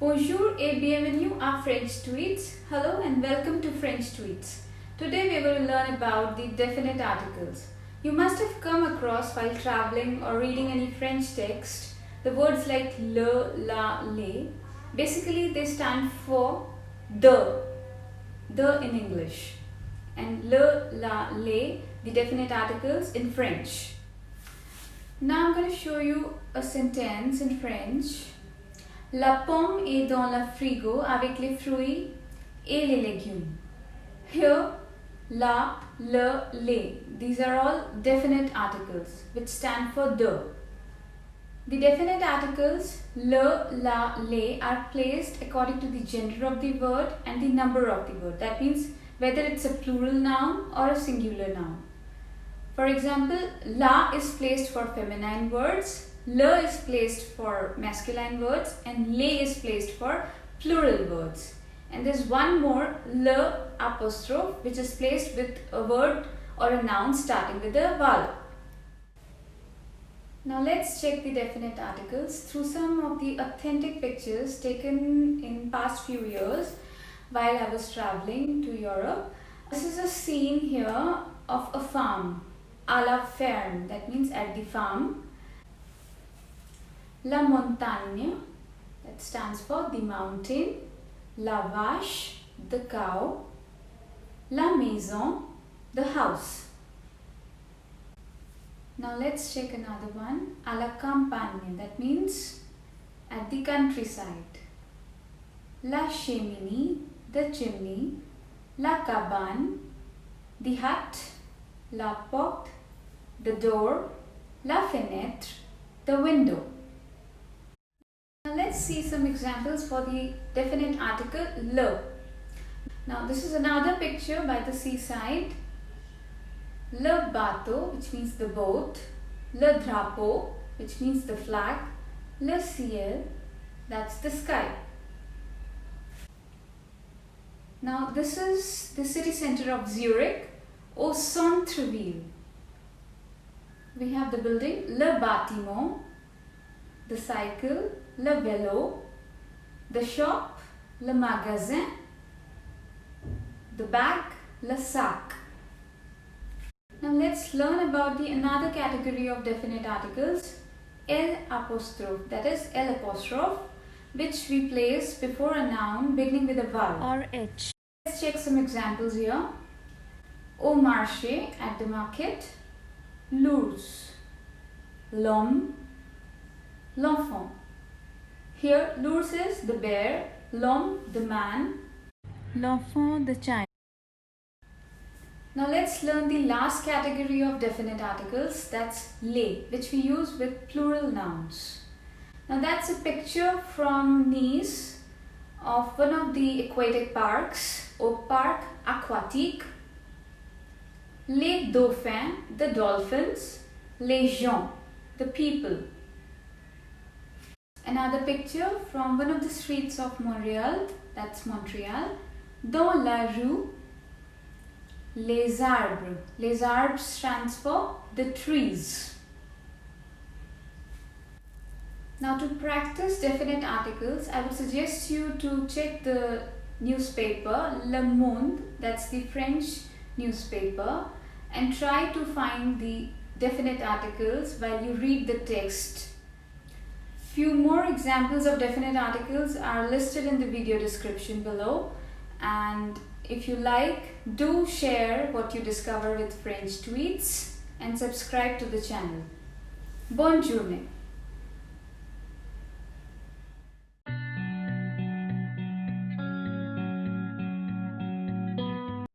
Bonjour et bienvenue à French Tweets. Hello and welcome to French Tweets. Today we are going to learn about the definite articles. You must have come across while traveling or reading any French text the words like le, la, les. Basically they stand for the in English, and le, la, les, the definite articles in French. Now I'm going to show you a sentence in French. La pomme est dans le frigo avec les fruits et les légumes. Here, la, le, les. These are all definite articles which stand for the. The definite articles le, la, les are placed according to the gender of the word and the number of the word. That means whether it's a plural noun or a singular noun. For example, la is placed for feminine words, le is placed for masculine words, and les is placed for plural words. And there's one more, le apostrophe, which is placed with a word or a noun starting with a vowel. Now let's check the definite articles through some of the authentic pictures taken in past few years while I was traveling to Europe. This is a scene here of a farm, à la ferme, that means at the farm. La montagne, that stands for the mountain. La vache, the cow. La maison, the house. Now let's check another one. À la campagne, that means at the countryside. La cheminée, the chimney. La cabane, the hut. La porte, the door. La fenêtre, the window. Now let's see some examples for the definite article le. Now this is another picture by the seaside. Le bateau, which means the boat. Le drapeau, which means the flag. Le ciel, that's the sky. Now this is the city center of Zurich, au centre-ville. We have the building, le bâtiment, the cycle, le vélo, the shop, le magasin, the bag, le sac. Now let's learn about the another category of definite articles, L apostrophe, that is L apostrophe, which we place before a noun beginning with a vowel or H. Let's check some examples here. Au marché, at the market. L'ours, l'homme, l'enfant. Here, l'ours is the bear, l'homme, the man, L'enfant, the child. Now let's learn the last category of definite articles, that's les, which we use with plural nouns. Now that's a picture from Nice of one of the aquatic parks, au Parc Aquatique. Les dauphins, the dolphins. Les gens, the people. Another picture from one of the streets of Montreal, that's Montreal. Dans la rue, les arbres. Les arbres stands for the trees. Now to practice definite articles, I would suggest you to check the newspaper Le Monde, that's the French newspaper, and try to find the definite articles while you read the text. Few more examples of definite articles are listed in the video description below, and if you like, do share what you discover with French Tweets and subscribe to the channel. Bonne journée!